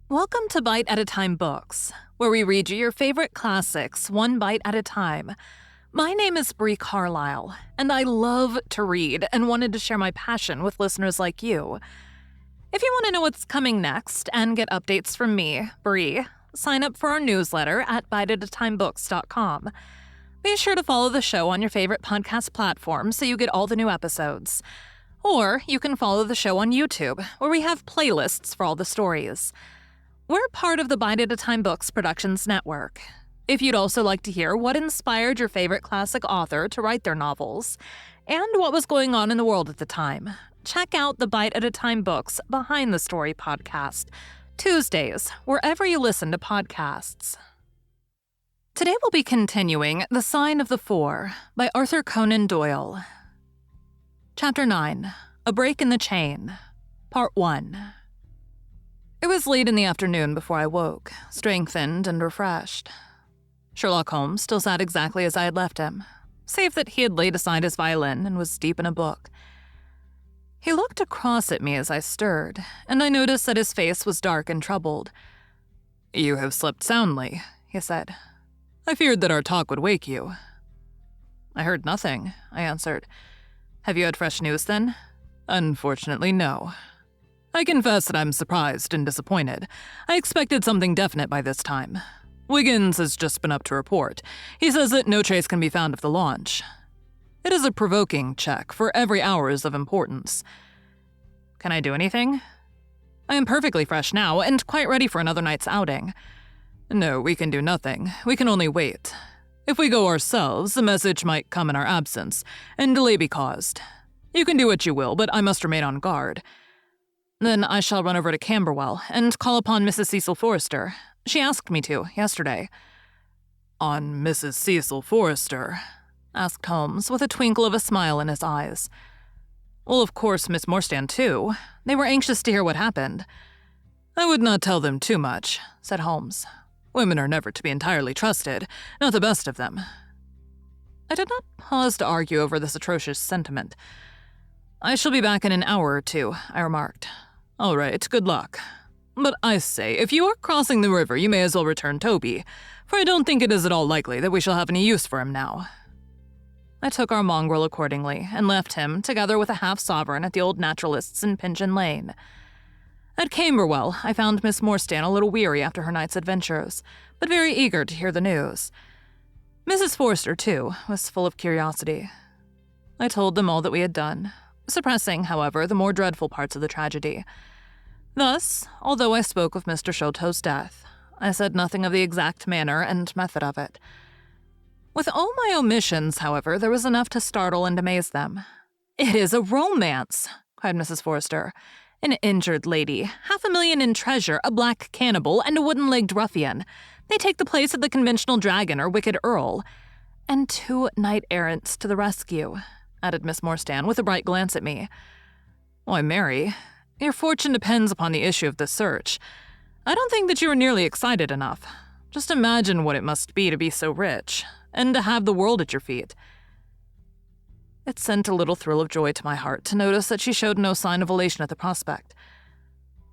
Welcome to Bite at a Time Books, where we read you your favorite classics one bite at a time. My name is Bree Carlile, and I love to read and wanted to share my passion with listeners like you. If you want to know what's coming next and get updates from me, Bree, sign up for our newsletter at biteatatimebooks.com. Be sure to follow the show on your favorite podcast platform so you get all the new episodes. Or you can follow the show on YouTube, where we have playlists for all the stories. We're part of the Bite at a Time Books Productions Network. If you'd also like to hear what inspired your favorite classic author to write their novels, and what was going on in the world at the time, check out the Bite at a Time Books Behind the Story podcast, Tuesdays, wherever you listen to podcasts. Today we'll be continuing The Sign of the Four by Arthur Conan Doyle. Chapter 9, A Break in the Chain, Part 1. It was late in the afternoon before I woke, strengthened and refreshed. Sherlock Holmes still sat exactly as I had left him, save that he had laid aside his violin and was deep in a book. He looked across at me as I stirred, and I noticed that his face was dark and troubled. "You have slept soundly," he said. "I feared that our talk would wake you." "I heard nothing," I answered. "Have you had fresh news, then?" "Unfortunately, no. I confess that I'm surprised and disappointed. I expected something definite by this time. Wiggins has just been up to report. He says that no trace can be found of the launch. It is a provoking check, for every hour is of importance." "Can I do anything?" "I am perfectly fresh now, and quite ready for another night's outing." "No, we can do nothing. We can only wait. If we go ourselves, the message might come in our absence, and delay be caused. You can do what you will, but I must remain on guard. Then I shall run over to Camberwell and call upon Mrs. Cecil Forrester. She asked me to, yesterday." "On Mrs. Cecil Forrester?" asked Holmes, with a twinkle of a smile in his eyes. "Well, of course, Miss Morstan, too. They were anxious to hear what happened." "I would not tell them too much," said Holmes. "Women are never to be entirely trusted, not the best of them." I did not pause to argue over this atrocious sentiment. "I shall be back in an hour or two," I remarked. "All right, good luck. But I say, if you are crossing the river, you may as well return Toby, for I don't think it is at all likely that we shall have any use for him now." I took our mongrel accordingly, and left him, together with a half-sovereign, at the old naturalist's in Pigeon Lane. At Camberwell, I found Miss Morstan a little weary after her night's adventures, but very eager to hear the news. Mrs. Forrester, too, was full of curiosity. I told them all that we had done, suppressing, however, the more dreadful parts of the tragedy. Thus, although I spoke of Mr. Sholto's death, I said nothing of the exact manner and method of it. With all my omissions, however, there was enough to startle and amaze them. "It is a romance!" cried Mrs. Forrester. "An injured lady, $500,000 in treasure, a black cannibal, and a wooden-legged ruffian. They take the place of the conventional dragon or wicked earl. And 2 knight-errants to the rescue," added Miss Morstan, with a bright glance at me. "Why, Mary, your fortune depends upon the issue of the search. I don't think that you are nearly excited enough. Just imagine what it must be to be so rich, and to have the world at your feet." It sent a little thrill of joy to my heart to notice that she showed no sign of elation at the prospect.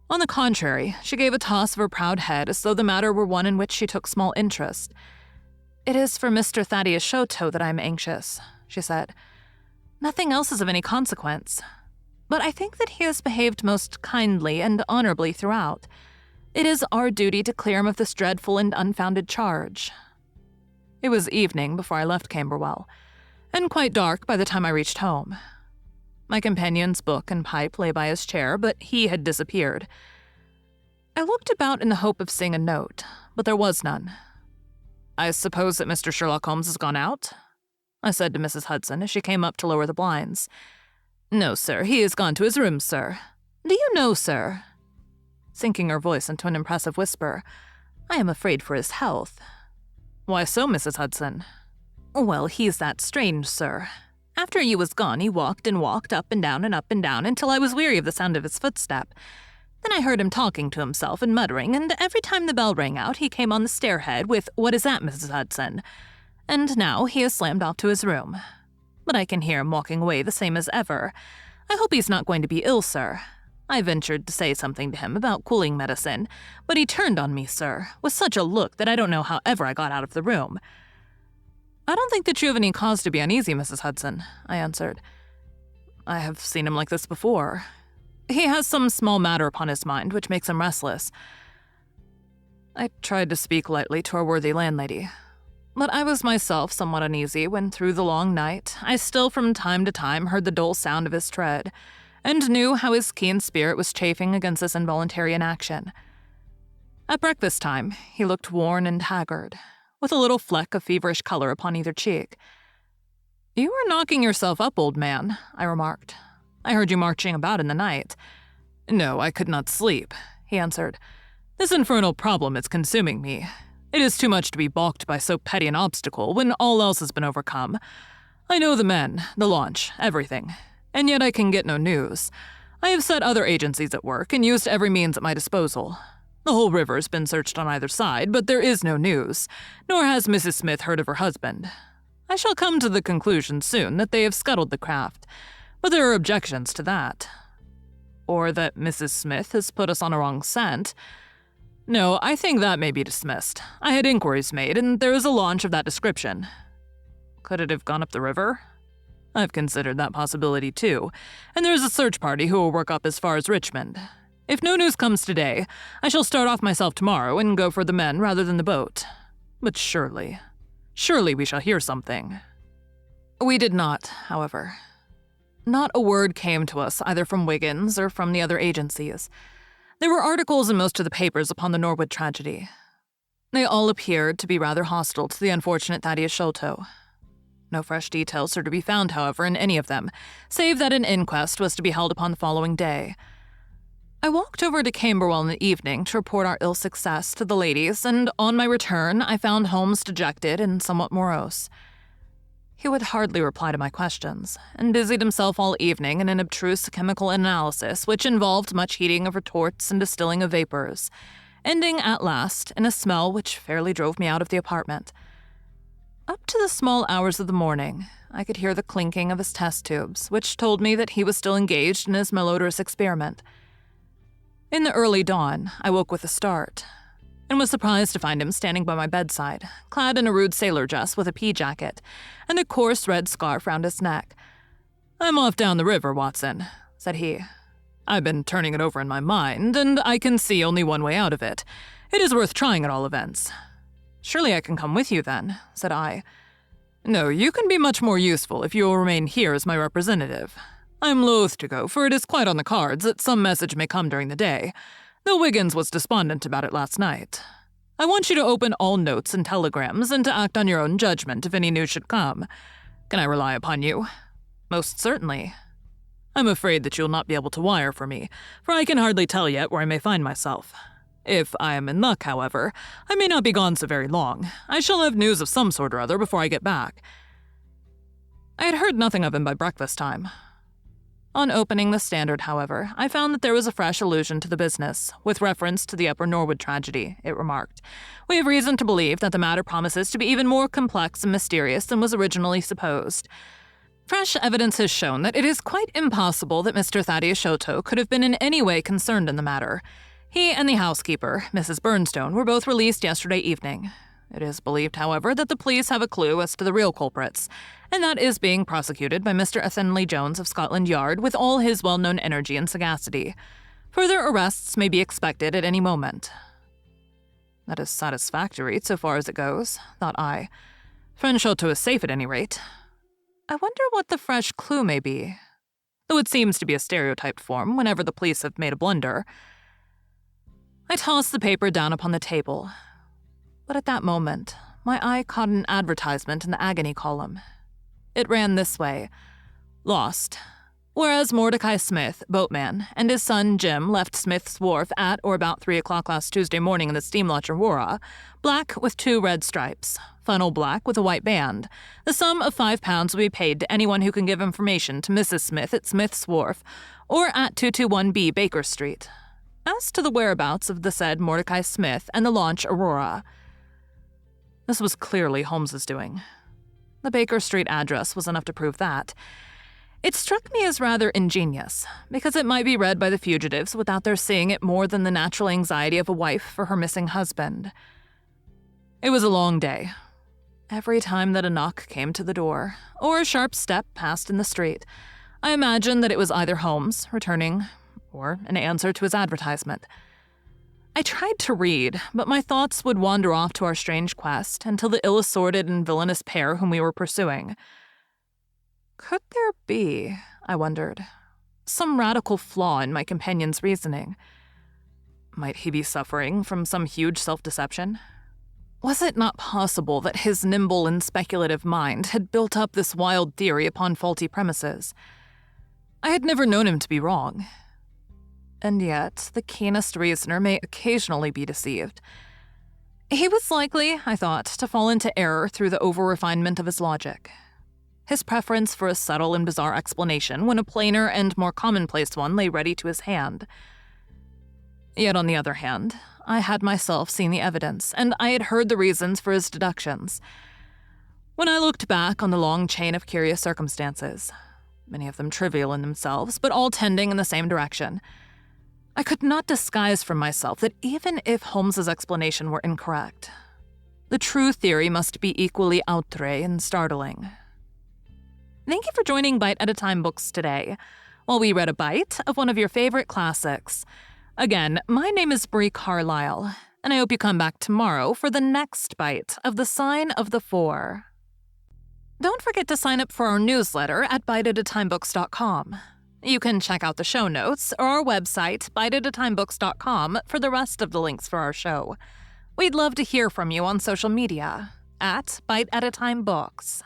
On the contrary, she gave a toss of her proud head as though the matter were one in which she took small interest. "It is for Mr. Thaddeus Sholto that I am anxious," she said. "Nothing else is of any consequence. But I think that he has behaved most kindly and honorably throughout. It is our duty to clear him of this dreadful and unfounded charge." It was evening before I left Camberwell, and quite dark by the time I reached home. My companion's book and pipe lay by his chair, but he had disappeared. I looked about in the hope of seeing a note, but there was none. "I suppose that Mr. Sherlock Holmes has gone out?" I said to Mrs. Hudson as she came up to lower the blinds. "No, sir, he has gone to his room, sir. Do you know, sir," sinking her voice into an impressive whisper, "I am afraid for his health." "Why so, Mrs. Hudson?" "Well, he's that strange, sir. After you was gone, he walked and walked up and down until I was weary of the sound of his footstep. Then I heard him talking to himself and muttering, and every time the bell rang out, he came on the stairhead with, 'What is that, Mrs. Hudson?' And now he has slammed off to his room. But I can hear him walking away the same as ever. I hope he's not going to be ill, sir. I ventured to say something to him about cooling medicine, but he turned on me, sir, with such a look that I don't know how ever I got out of the room. "I don't think that you have any cause to be uneasy, Mrs. Hudson," I answered. "I have seen him like this before. He has some small matter upon his mind which makes him restless." I tried to speak lightly to our worthy landlady, but I was myself somewhat uneasy when through the long night I still from time to time heard the dull sound of his tread, and knew how his keen spirit was chafing against this involuntary inaction. At breakfast time, he looked worn and haggard, with a little fleck of feverish color upon either cheek. "You are knocking yourself up, old man," I remarked. "I heard you marching about in the night." "No, I could not sleep," he answered. "This infernal problem is consuming me. It is too much to be balked by so petty an obstacle when all else has been overcome. I know the men, the launch, everything, and yet I can get no news. I have set other agencies at work and used every means at my disposal. The whole river has been searched on either side, but there is no news, nor has Mrs. Smith heard of her husband. I shall come to the conclusion soon that they have scuttled the craft, but there are objections to that. Or that Mrs. Smith has put us on a wrong scent. No, I think that may be dismissed. I had inquiries made, and there is a launch of that description. Could it have gone up the river? I've considered that possibility too, and there is a search party who will work up as far as Richmond. If no news comes today, I shall start off myself tomorrow and go for the men rather than the boat. But surely we shall hear something." We did not, however. Not a word came to us either from Wiggins or from the other agencies. There were articles in most of the papers upon the Norwood tragedy. They all appeared to be rather hostile to the unfortunate Thaddeus Sholto. No fresh details are to be found, however, in any of them, save that an inquest was to be held upon the following day. I walked over to Camberwell in the evening to report our ill success to the ladies, and on my return I found Holmes dejected and somewhat morose. He would hardly reply to my questions, and busied himself all evening in an abstruse chemical analysis which involved much heating of retorts and distilling of vapors, ending at last in a smell which fairly drove me out of the apartment. Up to the small hours of the morning, I could hear the clinking of his test tubes, which told me that he was still engaged in his malodorous experiment. In the early dawn, I woke with a start, and was surprised to find him standing by my bedside, clad in a rude sailor dress with a pea jacket, and a coarse red scarf round his neck. "I'm off down the river, Watson," said he. "I've been turning it over in my mind, and I can see only one way out of it. It is worth trying at all events." "Surely I can come with you then," said I. "No, you can be much more useful if you will remain here as my representative. I am loath to go, for it is quite on the cards that some message may come during the day, though Wiggins was despondent about it last night. I want you to open all notes and telegrams and to act on your own judgment if any news should come. Can I rely upon you?" "Most certainly." "I'm afraid that you'll not be able to wire for me, for I can hardly tell yet where I may find myself. If I am in luck, however, I may not be gone so very long. I shall have news of some sort or other before I get back." I had heard nothing of him by breakfast time. On opening the Standard, however, I found that there was a fresh allusion to the business, with reference to the Upper Norwood tragedy. It remarked, "We have reason to believe that the matter promises to be even more complex and mysterious than was originally supposed. Fresh evidence has shown that it is quite impossible that Mr. Thaddeus Sholto could have been in any way concerned in the matter. He and the housekeeper, Mrs. Burnstone, were both released yesterday evening. It is believed, however, that the police have a clue as to the real culprits, and that is being prosecuted by Mr. Ethelney Jones of Scotland Yard with all his well-known energy and sagacity. Further arrests may be expected at any moment." That is satisfactory so far as it goes, thought I. Friend Sholto is safe at any rate. I wonder what the fresh clue may be, though it seems to be a stereotyped form whenever the police have made a blunder. I tossed the paper down upon the table, but at that moment, my eye caught an advertisement in the agony column. It ran this way: "Lost. Whereas Mordecai Smith, boatman, and his son Jim left Smith's Wharf at or about 3 o'clock last Tuesday morning in the steam launch Aurora, black with 2 red stripes, funnel black with a white band. The sum of £5 will be paid to anyone who can give information to Mrs. Smith at Smith's Wharf or at 221B Baker Street, as to the whereabouts of the said Mordecai Smith and the launch Aurora." This was clearly Holmes's doing. The Baker Street address was enough to prove that. It struck me as rather ingenious, because it might be read by the fugitives without their seeing it more than the natural anxiety of a wife for her missing husband. It was a long day. Every time that a knock came to the door, or a sharp step passed in the street, I imagined that it was either Holmes returning or an answer to his advertisement. I tried to read, but my thoughts would wander off to our strange quest and to the ill-assorted and villainous pair whom we were pursuing. Could there be, I wondered, some radical flaw in my companion's reasoning? Might he be suffering from some huge self-deception? Was it not possible that his nimble and speculative mind had built up this wild theory upon faulty premises? I had never known him to be wrong. And yet, the keenest reasoner may occasionally be deceived. He was likely, I thought, to fall into error through the over-refinement of his logic. His preference for a subtle and bizarre explanation when a plainer and more commonplace one lay ready to his hand. Yet on the other hand, I had myself seen the evidence, and I had heard the reasons for his deductions. When I looked back on the long chain of curious circumstances, many of them trivial in themselves, but all tending in the same direction, I could not disguise from myself that even if Holmes's explanation were incorrect, the true theory must be equally outré and startling. Thank you for joining Bite at a Time Books today, while we read a bite of one of your favorite classics. Again, my name is Bree Carlile, and I hope you come back tomorrow for the next bite of The Sign of the Four. Don't forget to sign up for our newsletter at biteatatimebooks.com. You can check out the show notes or our website, biteatatimebooks.com, for the rest of the links for our show. We'd love to hear from you on social media at Bite at a Time Books.